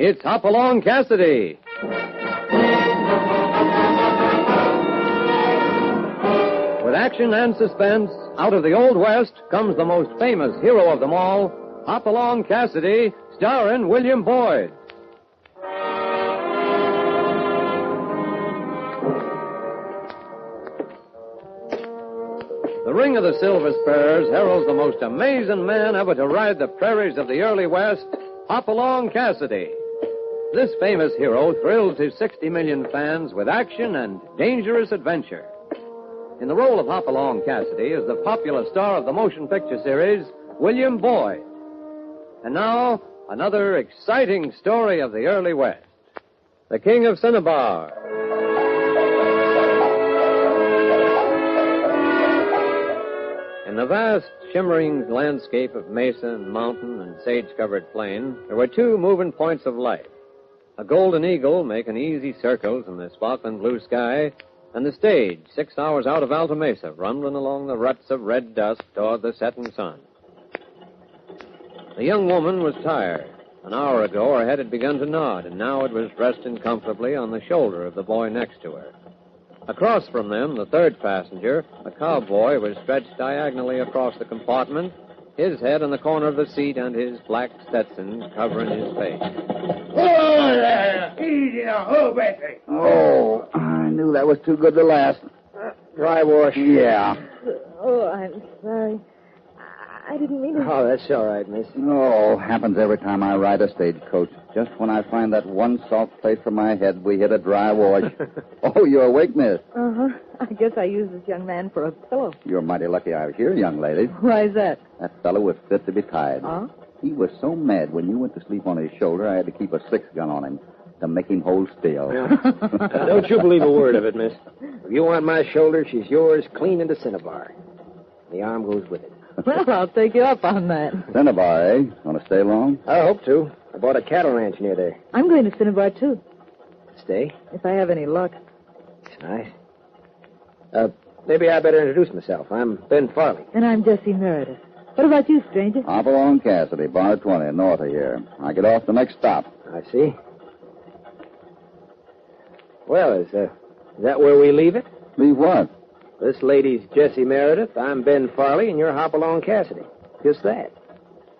It's Hopalong Cassidy. With action and suspense, out of the Old West comes the most famous hero of them all, Hopalong Cassidy, starring William Boyd. The Ring of the Silver Spurs heralds the most amazing man ever to ride the prairies of the early West, Hopalong Cassidy. This famous hero thrills his 60 million fans with action and dangerous adventure. In the role of Hopalong Cassidy is the popular star of the motion picture series, William Boyd. And now, another exciting story of the early West. The King of Cinnabar. In the vast, shimmering landscape of mesa and mountain and sage-covered plain, there were two moving points of light. A golden eagle making easy circles in the sparkling blue sky, and the stage 6 hours out of Alta Mesa, rumbling along the ruts of red dust toward the setting sun. The young woman was tired. An hour ago, her head had begun to nod, and now it was resting comfortably on the shoulder of the boy next to her. Across from them, the third passenger, a cowboy, was stretched diagonally across the compartment, his head in the corner of the seat and his black Stetson covering his face. Oh, there! Easy now, hold back there. Oh, I knew that was too good to last. Dry wash. Yeah. Oh, I'm sorry. I didn't mean to... Oh, that's all right, miss. Oh, happens every time I ride a stagecoach. Just when I find that one soft place for my head, we hit a dry wash. Oh, you're awake, miss? Uh-huh. I guess I used this young man for a pillow. You're mighty lucky I was here, young lady. Why is that? That fellow was fit to be tied. Huh? He was so mad when you went to sleep on his shoulder, I had to keep a 6-gun on him to make him hold still. Don't you believe a word of it, miss. If you want my shoulder, she's yours clean into Cinnabar. The arm goes with it. Well, I'll take you up on that. Cinnabar, eh? Want to stay long? I hope to. I bought a cattle ranch near there. I'm going to Cinnabar, too, Stay? if I have any luck. It's nice. Maybe I better introduce myself. I'm Ben Farley. And I'm Jessie Meredith. What about you, stranger? Hopalong Cassidy, bar 20, north of here. I get off the next stop. I see. Well, is that where we leave it? Leave what? This lady's Jessie Meredith. I'm Ben Farley, and you're Hopalong Cassidy. Just that.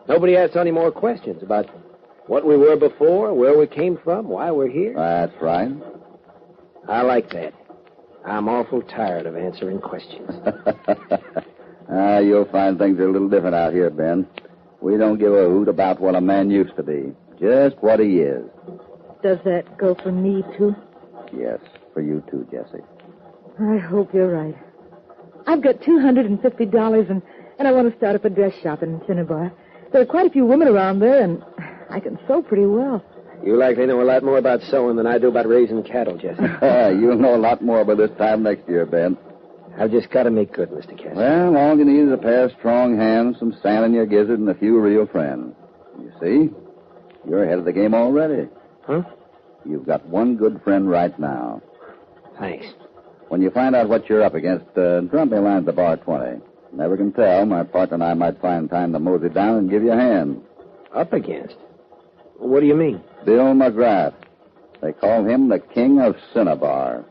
Nobody asks any more questions about what we were before, where we came from, why we're here. That's right. I like that. I'm awful tired of answering questions. You'll find things are a little different out here, Ben. We don't give a hoot about what a man used to be. Just what he is. Does that go for me, too? Yes, for you too, Jessie. I hope you're right. I've got $250, and I want to start up a dress shop in Cinnabar. There are quite a few women around there, and I can sew pretty well. You likely know a lot more about sewing than I do about raising cattle, Jessie. You'll know a lot more by this time next year, Ben. I've just got to make good, Mr. Cassidy. Well, all you need is a pair of strong hands, some sand in your gizzard, and a few real friends. You see? You're ahead of the game already. Huh? You've got one good friend right now. Thanks. When you find out what you're up against, drop me a line at the bar 20. Never can tell. My partner and I might find time to mosey down and give you a hand. Up against? What do you mean? Bill McGrath. They call him the King of Cinnabar.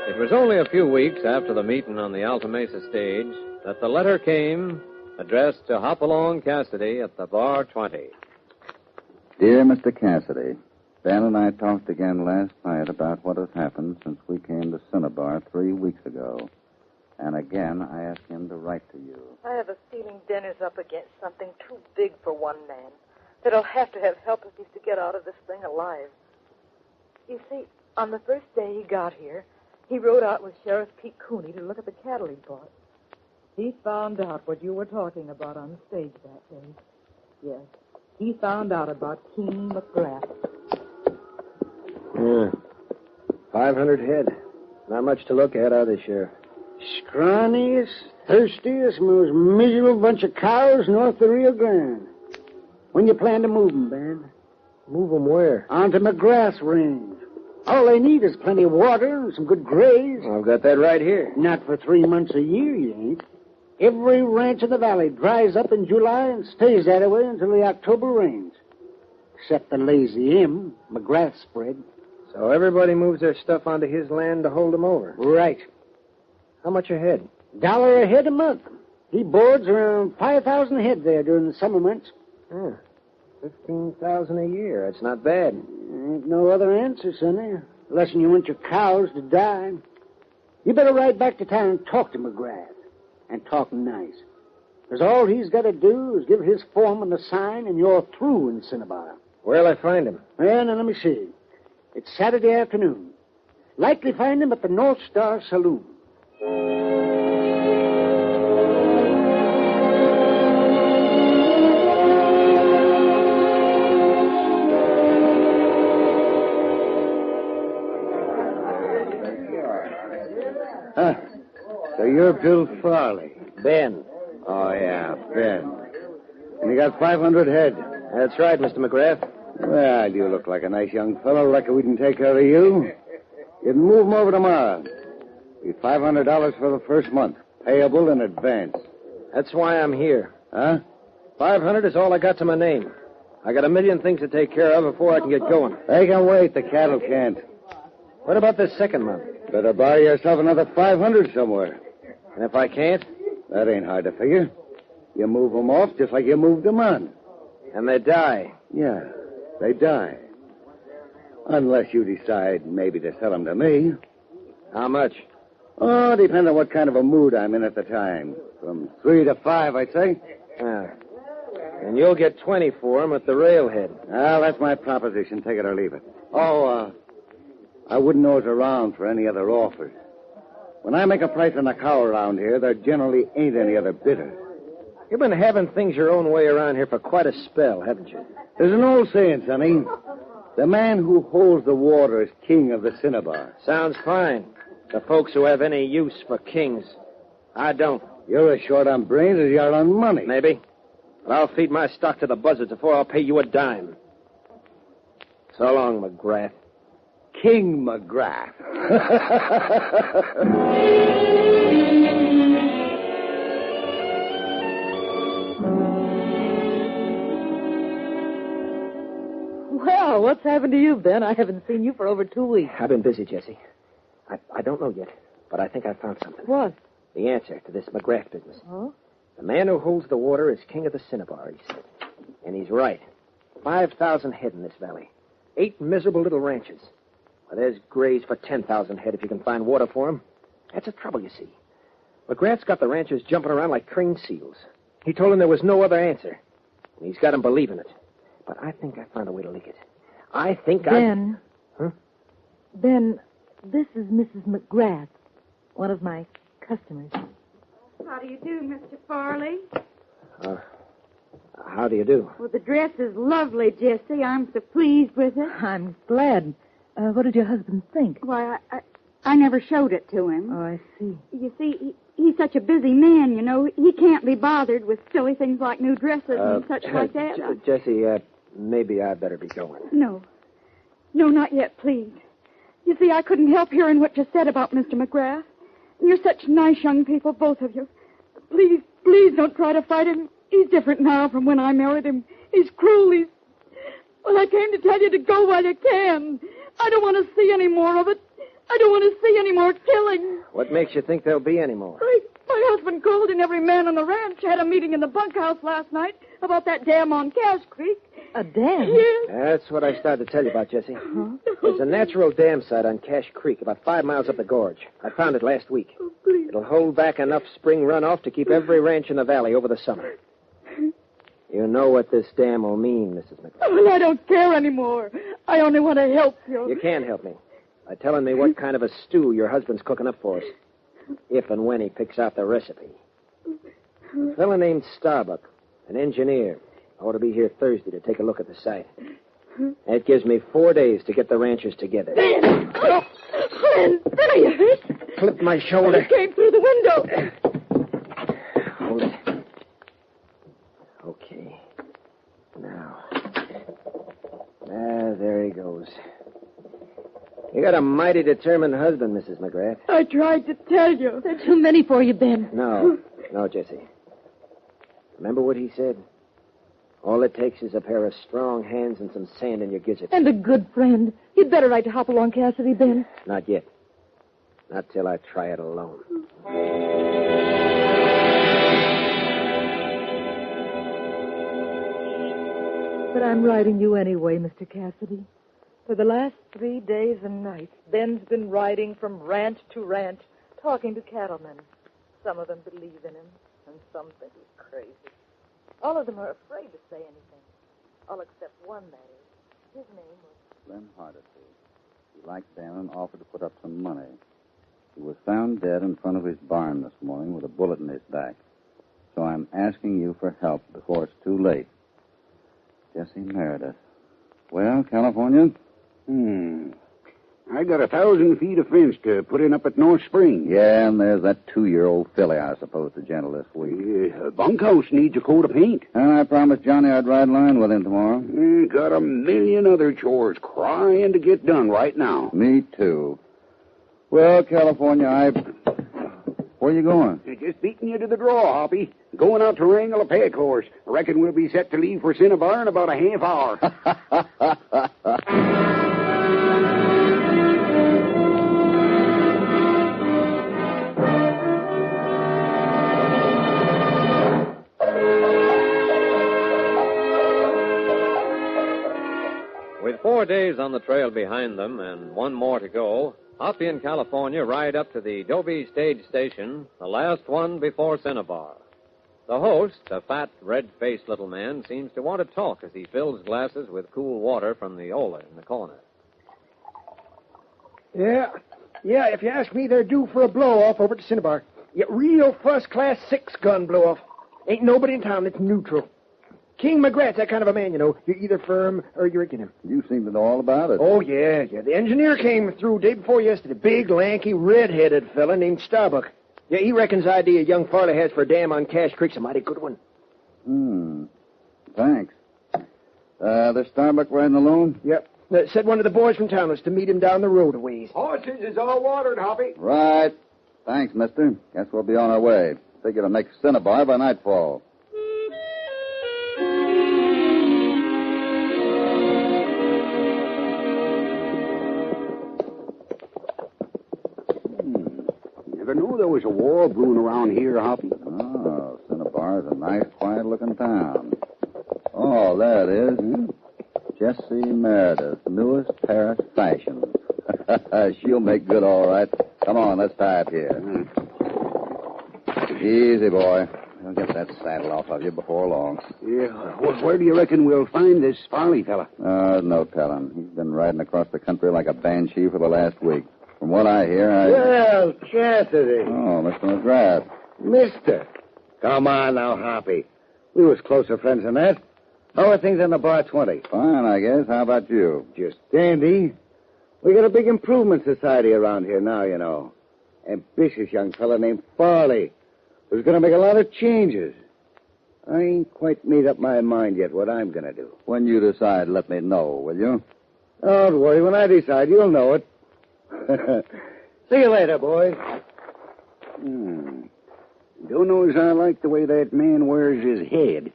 It was only a few weeks after the meeting on the Alta Mesa stage that the letter came addressed to Hopalong Cassidy at the bar 20. Dear Mr. Cassidy, Ben and I talked again last night about what has happened since we came to Cinnabar 3 weeks ago. And again, I asked him to write to you. I have a feeling Den is up against something too big for one man. That he'll have to have help if he's to get out of this thing alive. You see, on the first day he got here, he rode out with Sheriff Pete Cooney to look at the cattle he bought. He found out what you were talking about on the stage that day. Yes, he found out about King McGrath. Yeah. 500 head. Not much to look at, are they, Sheriff? Scrawniest, thirstiest, most miserable bunch of cows north of the Rio Grande. When you plan to move them, Ben? Move them where? Onto McGrath's range. All they need is plenty of water and some good graze. I've got that right here. Not for 3 months a year, you ain't. Every ranch in the valley dries up in July and stays that way until the October rains. Except the Lazy M, McGrath spread. So everybody moves their stuff onto his land to hold them over. Right. How much a head? $1 a head a month. He boards around 5,000 head there during the summer months. $15,000 a year. That's not bad. Ain't no other answer, Sonny. Unless you want your cows to die. You better ride back to town and talk to McGrath. And talk nice. Because all he's got to do is give his foreman the sign and you're through in Cinnabar. Where'll I find him? Well, now let me see. It's Saturday afternoon. Likely find him at the North Star Saloon. So you're Bill Farley. Ben. Oh, yeah, Ben. And you got 500 head. That's right, Mr. McGrath. Well, you look like a nice young fellow. Reckon we can take care of you. You can move 'em over tomorrow. Be $500 for the first month, payable in advance. That's why I'm here. Huh? 500 is all I got to my name. I got a million things to take care of before I can get going. They can wait. The cattle can't. What about this second month? Better buy yourself another 500 somewhere. And if I can't? That ain't hard to figure. You move 'em off just like you moved 'em on. And they die. Yeah, they die. Unless you decide maybe to sell 'em to me. How much? Oh, depends on what kind of a mood I'm in at the time. From 3 to 5, I'd say. And you'll get 20 for them at the railhead. Well, that's my proposition. Take it or leave it. Oh, I wouldn't nose around for any other offers. When I make a price on a cow around here, there generally ain't any other bidder. You've been having things your own way around here for quite a spell, haven't you? There's an old saying, Sonny. The man who holds the water is king of the Cinnabar. Sounds fine. The folks who have any use for kings. I don't. You're as short on brains as you are on money. Maybe. But I'll feed my stock to the buzzards before I'll pay you a dime. So long, McGrath. King McGrath. Well, what's happened to you, Ben? I haven't seen you for over 2 weeks. I've been busy, Jesse. I don't know yet, but I think I found something. What? The answer to this McGrath business. Huh? The man who holds the water is king of the Cinnabar, he said. And he's right. 5,000 head in this valley. 8 miserable little ranches. Well, there's graze for 10,000 head if you can find water for them. That's the trouble, you see. McGrath's got the ranchers jumping around like trained seals. He told them there was no other answer. And he's got them believing it. But I think I found a way to leak it. I think Ben. Huh? Ben, this is Mrs. McGrath, one of my customers. How do you do, Mr. Farley? How do you do? Well, the dress is lovely, Jessie. I'm so pleased with it. I'm glad. What did your husband think? Why, I never showed it to him. Oh, I see. You see, he's such a busy man, you know. He can't be bothered with silly things like new dresses and such like that. Jesse, maybe I better be going. No, not yet, please. You see, I couldn't help hearing what you said about Mr. McGrath. You're such nice young people, both of you. Please don't try to fight him. He's different now from when I married him. He's cruel. Well, I came to tell you to go while you can. I don't want to see any more of it. I don't want to see any more killing. What makes you think there'll be any more? My husband called in every man on the ranch. Had a meeting in the bunkhouse last night about that dam on Cass Creek. A dam? Yes. That's what I started to tell you about, Jesse. There's a natural dam site on Cash Creek, about 5 miles up the gorge. I found it last week. Oh, please. It'll hold back enough spring runoff to keep every ranch in the valley over the summer. You know what this dam will mean, Mrs. McGrath. Well, I don't care anymore. I only want to help you. You can help me by telling me what kind of a stew your husband's cooking up for us, if and when he picks out the recipe. A fellow named Starbuck, an engineer, ought to be here Thursday to take a look at the site. That gives me 4 days to get the ranchers together. Ben, are you hurt? Clipped my shoulder. It came through the window. Hold it. Okay. Now, goes. You got a mighty determined husband, Mrs. McGrath. I tried to tell you. There are too many for you, Ben. No, Jesse. Remember what he said? All it takes is a pair of strong hands and some sand in your gizzard. And a good friend. You'd better write to Hopalong Cassidy, Ben. Not yet. Not till I try it alone. But I'm writing you anyway, Mr. Cassidy. For the last 3 days and nights, Ben's been riding from ranch to ranch, talking to cattlemen. Some of them believe in him, and some think he's crazy. All of them are afraid to say anything. All except one, that is. His name was Slim Hardesty. He liked Ben and offered to put up some money. He was found dead in front of his barn this morning with a bullet in his back. So I'm asking you for help before it's too late. Jesse Meredith. Well, California? I got 1,000 feet of fence to put in up at North Spring. Yeah, and there's that 2-year-old filly I supposed to gentle this week. Bunkhouse needs a coat of paint. And I promised Johnny I'd ride line with him tomorrow. Got a million other chores crying to get done right now. Me too. Well, California, Where you going? Just beating you to the draw, Hoppy. Going out to wrangle a pack horse. I reckon we'll be set to leave for Cinnabar in about a half hour. With 4 days on the trail behind them and one more to go, Hoppy and California ride up to the Dobie stage station, the last one before Cinnabar. The host, a fat, red-faced little man, seems to want to talk as he fills glasses with cool water from the Ola in the corner. Yeah, if you ask me, they're due for a blow-off over at Cinnabar. Yeah, real first-class 6-gun blow-off. Ain't nobody in town that's neutral. King McGrath's that kind of a man, you know. You're either firm or you're against him. You seem to know all about it. Oh, yeah. The engineer came through day before yesterday. Big, lanky, red-headed fella named Starbuck. Yeah, he reckons the idea young Farley has for a dam on Cash Creek's a mighty good one. Thanks. This Starbuck riding alone? Yep. Said one of the boys from town was to meet him down the road a ways. Horses is all watered, Hoppy. Right. Thanks, mister. Guess we'll be on our way. Figure to make Cinnabar by nightfall. Never knew there was a war brewing around here, Hoppy. Oh, Cinnabar's a nice, quiet-looking town. Oh, there it is. Jessie Meredith, newest Paris fashion. She'll make good, all right. Come on, let's tie up here. Easy, boy. I'll get that saddle off of you before long. Yeah, where do you reckon we'll find this Farley fella? There's no telling. He's been riding across the country like a banshee for the last week. From what I hear, Well, Cassidy. Oh, Mr. McGrath. Mister. Come on now, Hoppy. We was closer friends than that. How are things in the Bar 20? Fine, I guess. How about you? Just dandy. We got a big improvement society around here now, you know. Ambitious young fella named Farley who's going to make a lot of changes. I ain't quite made up my mind yet what I'm going to do. When you decide, let me know, will you? Don't worry. When I decide, you'll know it. See you later, boys. Don't know as I like the way that man wears his head.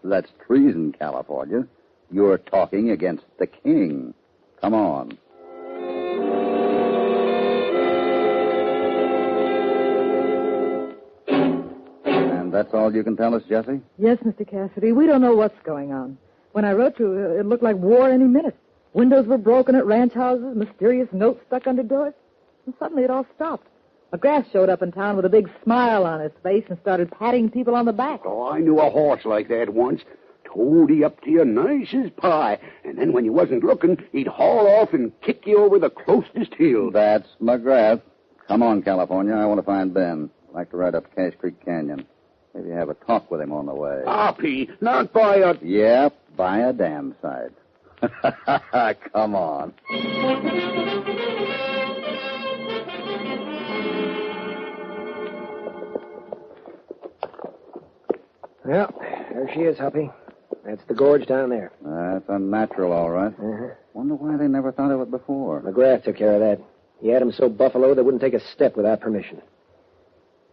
That's treason, California. You're talking against the king. Come on. And that's all you can tell us, Jessie? Yes, Mr. Cassidy. We don't know what's going on. When I wrote you, it looked like war any minute. Windows were broken at ranch houses, mysterious notes stuck under doors. And suddenly it all stopped. McGrath showed up in town with a big smile on his face and started patting people on the back. Oh, I knew a horse like that once. Toady up to you nice as pie. And then when you wasn't looking, he'd haul off and kick you over the closest hill. That's McGrath. Come on, California. I want to find Ben. I'd like to ride up Cash Creek Canyon. Maybe have a talk with him on the way. Hoppy, not by a... Yep, by a damn sight. Come on. Well, there she is, Hoppy. That's the gorge down there. That's unnatural, all right. Wonder why they never thought of it before. McGrath took care of that. He had him so buffalo they wouldn't take a step without permission.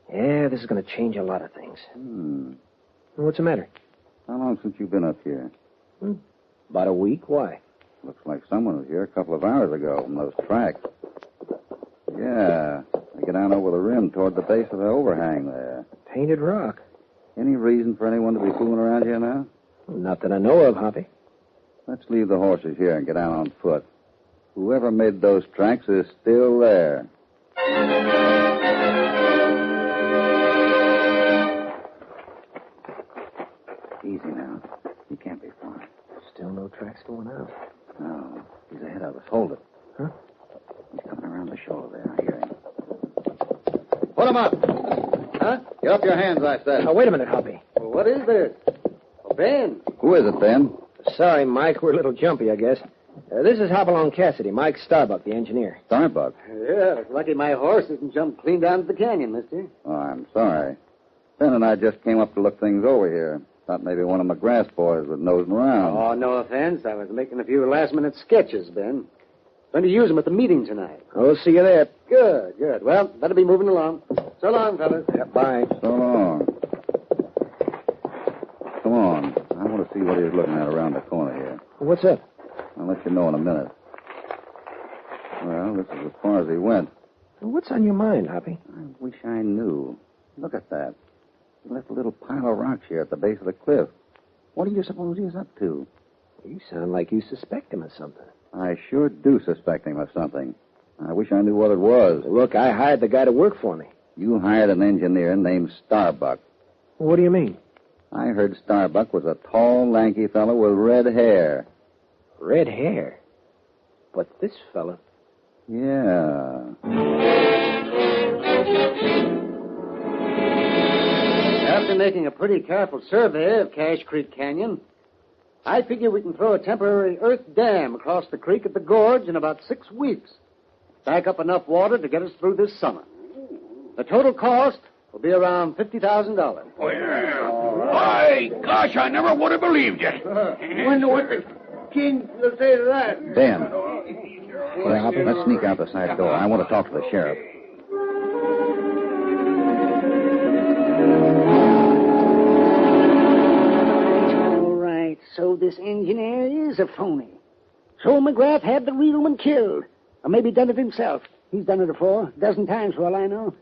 Yeah, this is going to change a lot of things. What's the matter? How long since you've been up here? About a week. Why? Looks like someone was here a couple of hours ago from those tracks. Yeah, they get down over the rim toward the base of the overhang there. Painted rock. Any reason for anyone to be fooling around here now? Not that I know of, Hoppy. Let's leave the horses here and get down on foot. Whoever made those tracks is still there. Easy now. He can't be far. Still no tracks going out. No, he's ahead of us. Hold it. Huh? He's coming around the shoulder there. I hear him. Put him up. Huh? Get up your hands, I said. Oh, wait a minute, Hoppy. Well, what is this? Oh, Ben. Who is it, Ben? Sorry, Mike. We're a little jumpy, I guess. This is Hopalong Cassidy, Mike Starbuck, the engineer. Starbuck. Yeah, it's lucky my horse didn't jump clean down to the canyon, mister. Oh, I'm sorry. Ben and I just came up to look things over here. Thought maybe one of McGrath's boys was nosing around. Oh, no offense. I was making a few last-minute sketches, Ben. Going to use them at the meeting tonight. Oh, see you there. Good, good. Well, better be moving along. So long, fellas. Yeah, bye. So long. Come on. I want to see what he's looking at around the corner here. What's up? I'll let you know in a minute. Well, this is as far as he went. What's on your mind, Hoppy? I wish I knew. Look at that. He left a little pile of rocks here at the base of the cliff. What do you suppose he's up to? You sound like you suspect him of something. I sure do suspect him of something. I wish I knew what it was. Look, I hired the guy to work for me. You hired an engineer named Starbuck. What do you mean? I heard Starbuck was a tall, lanky fellow with red hair. Red hair? But this fella... Yeah. After making a pretty careful survey of Cache Creek Canyon, I figure we can throw a temporary earth dam across the creek at the gorge in about 6 weeks. Back up enough water to get us through this summer. The total cost will be around $50,000. Well, my gosh, I never would have believed you. Wonder what the king will say to that. Ben. Let's sneak out the side door. I want to talk to the sheriff. All right, so this engineer is a phony. So McGrath had the real one killed. Or maybe done it himself. He's done it before, a dozen times for all I know.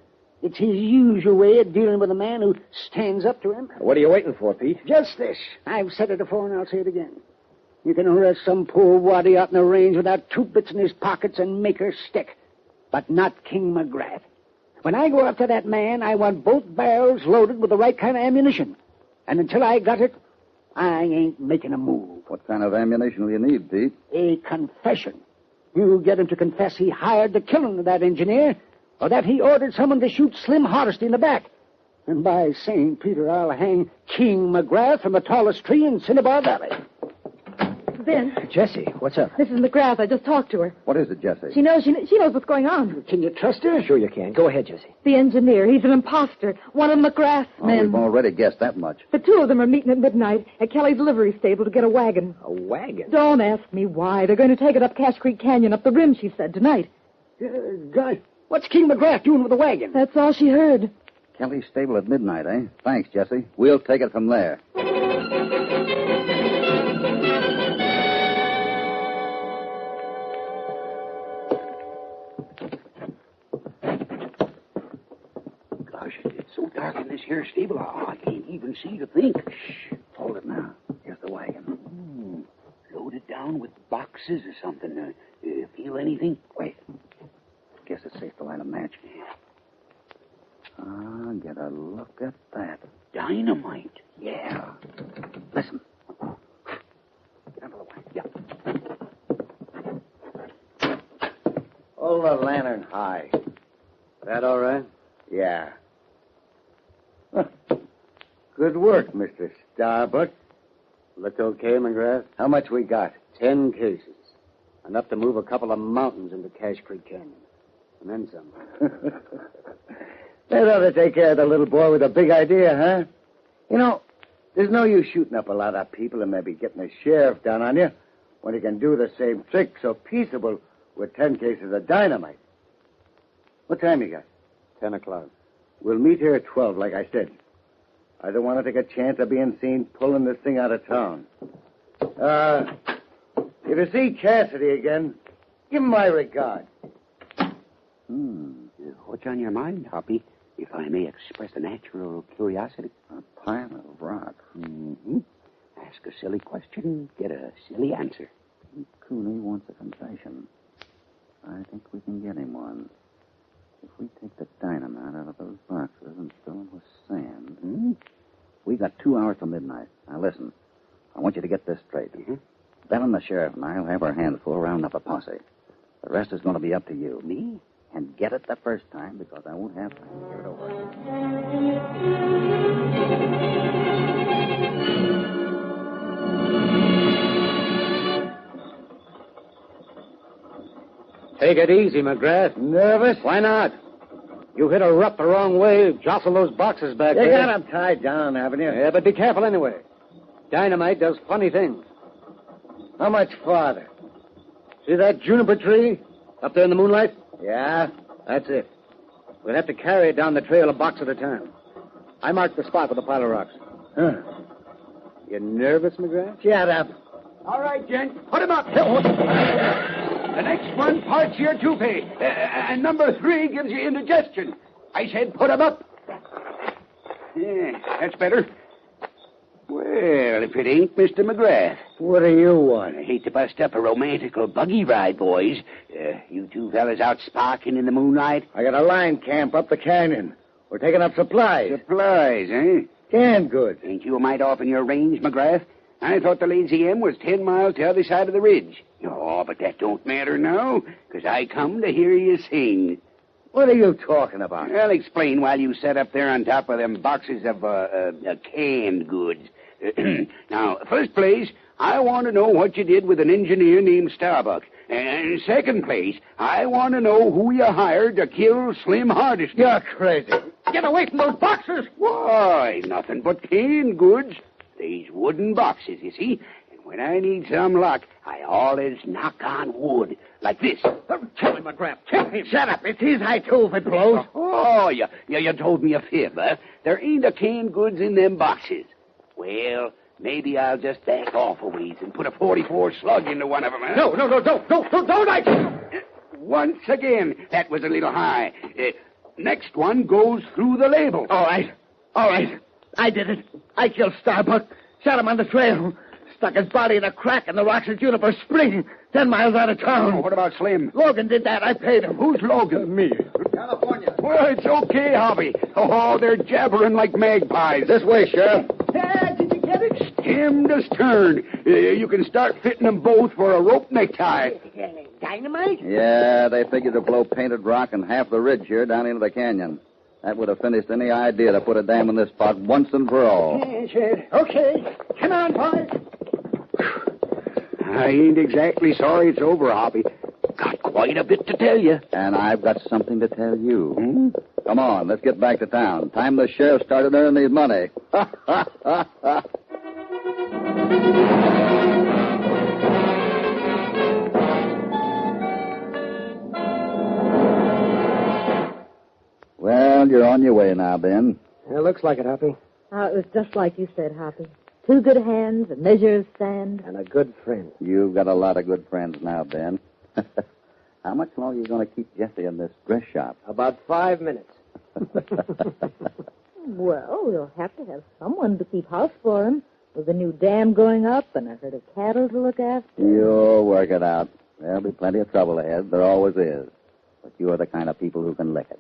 It's his usual way of dealing with a man who stands up to him. What are you waiting for, Pete? Just this. I've said it before and I'll say it again. You can arrest some poor waddy out in the range without 2 bits in his pockets and make her stick. But not King McGrath. When I go after that man, I want both barrels loaded with the right kind of ammunition. And until I got it, I ain't making a move. What kind of ammunition will you need, Pete? A confession. You get him to confess he hired the killing of that engineer, or that he ordered someone to shoot Slim Hardesty in the back. And by St. Peter, I'll hang King McGrath from the tallest tree in Cinnabar Valley. Ben, Jessie, what's up? this is McGrath. I just talked to her. What is it, Jesse? She knows what's going on. Can you trust her? Sure you can. Go ahead, Jessie. The engineer, he's an imposter. One of McGrath's Oh, men. we've already guessed that much. The two of them are meeting at midnight at Kelly's livery stable to get a wagon. A wagon? Don't ask me why. They're going to take it up Cache Creek Canyon, up the rim, she said, tonight. Guy, what's King McGrath doing with the wagon? That's all she heard. Kelly's stable at midnight, eh? Thanks, Jesse. We'll take it from there. Gosh, it's so dark in this here stable, I can't even see to think. Shh. Hold it now. Here's the wagon. Loaded down with boxes or something. Feel anything? Wait. Guess it's safe to light a match. Get a look at that. Dynamite. Yeah. Listen. Get out of the way. Yeah. Hold the lantern high. That all right? Yeah. Huh. Good work, Mr. Starbuck. Look okay, McGrath? How much we got? 10 cases. Enough to move a couple of mountains into Cache Creek Canyon. And then some. That ought to take care of the little boy with a big idea, huh? You know, there's no use shooting up a lot of people and maybe getting the sheriff down on you. when he can do the same trick so peaceable with 10 cases of dynamite. What time you got? 10 o'clock. We'll meet here at 12, like I said. I don't want to take a chance of being seen pulling this thing out of town. If you see Cassidy again, give him my regard. What's on your mind, Hoppy? If I may express a natural curiosity. A pile of rocks. Mm-hmm. Ask a silly question, get a silly answer. Cooney wants a confession. I think we can get him one. If we take the dynamite out of those boxes and fill them with sand... We got 2 hours till midnight. Now, listen. I want you to get this straight. Ben and the sheriff and I will have our hands full rounding up a posse. The rest is going to be up to you. Me? And get it the first time, because I won't have time to give it over. Take it easy, McGrath. Nervous? Why not? You hit a rut the wrong way, jostle those boxes back You there. got him tied down, haven't you? Yeah, but be careful anyway. Dynamite does funny things. How much farther? See that juniper tree up there in the moonlight? Yeah? That's it. We'll have to carry it down the trail a box at a time. I marked the spot with a pile of rocks. Huh. You nervous, McGrath? Shut up. All right, gent. Put him up. The next one parts your toupee. And number 3 gives you indigestion. I said put him up. Yeah, that's better. Well, if it ain't Mr. McGrath. What do you want? I hate to bust up a romantical buggy ride, boys. You two fellas out sparking in the moonlight? I got a line camp up the canyon. We're taking up supplies. Supplies, eh? Canned goods. Ain't you a mite off in your range, McGrath? I thought the Lazy M was 10 miles the other side of the ridge. Oh, but that don't matter now, 'cause I come to hear you sing. What are you talking about? I'll explain while you sit up there on top of them boxes of canned goods. Now, first place, I want to know what you did with an engineer named Starbuck. And second place, I want to know who you hired to kill Slim Hardison. You're crazy. Get away from those boxes! Why, nothing but canned goods. These wooden boxes, you see. And when I need some luck, I always knock on wood. Like this. Kill him, McGrath. Kill him. Shut up. It's his high too if it blows. Oh, you told me a fib, huh? There ain't a canned goods in them boxes. Well, maybe I'll just back off a ways and put a 44 slug into one of them, huh? No, don't I... Once again, that was a little high. Next one goes through the label. All right. I did it. I killed Starbuck. Shot him on the trail. Stuck his body in a crack in the rocks at Juniper Spring, 10 miles out of town. Oh, what about Slim? Logan did that. I paid him. Who's Logan? Me. California. Well, it's okay, Hobby. Oh, they're jabbering like magpies. This way, Sheriff. Did you get it? Stem to stern. You can start fitting them both for a rope necktie. Dynamite? Yeah, they figured to blow painted rock and half the ridge here down into the canyon. That would have finished any idea to put a dam in this spot once and for all. Okay. Come on, boys. I ain't exactly sorry it's over, Hobby. Got quite a bit to tell you. And I've got something to tell you. Come on, let's get back to town. Time the sheriff started earning his money. Well, you're on your way now, Ben. It looks like it, Hoppy. It was just like you said, Hoppy. 2 good hands, a measure of sand. And a good friend. You've got a lot of good friends now, Ben. How much longer are you going to keep Jesse in this dress shop? About 5 minutes. Well, we'll have to have someone to keep house for him. With a new dam going up and a herd of cattle to look after. You'll work it out. There'll be plenty of trouble ahead. There always is. But you're the kind of people who can lick it.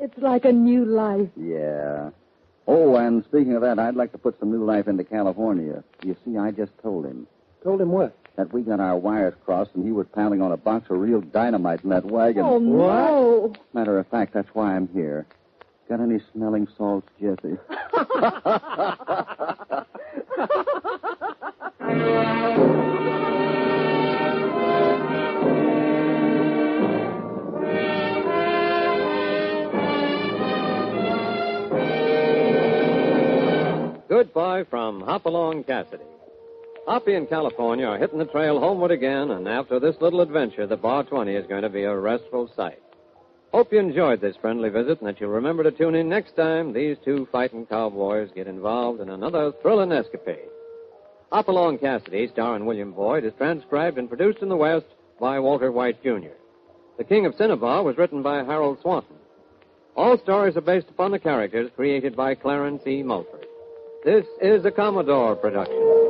It's like a new life. Yeah. Oh, and speaking of that, I'd like to put some new life into California. You see, I just told him. Told him what? That we got our wires crossed and he was pounding on a box of real dynamite in that wagon. Oh, no. Matter of fact, that's why I'm here. Got any smelling salts, Jesse? Goodbye from Hopalong Cassidy. Hoppy and California are hitting the trail homeward again, and after this little adventure, the Bar 20 is going to be a restful sight. Hope you enjoyed this friendly visit and that you'll remember to tune in next time these two fighting cowboys get involved in another thrilling escapade. Hopalong Cassidy, starring William Boyd, is transcribed and produced in the West by Walter White, Jr. The King of Cinnabar was written by Harold Swanton. All stories are based upon the characters created by Clarence E. Mulford. This is a Commodore production.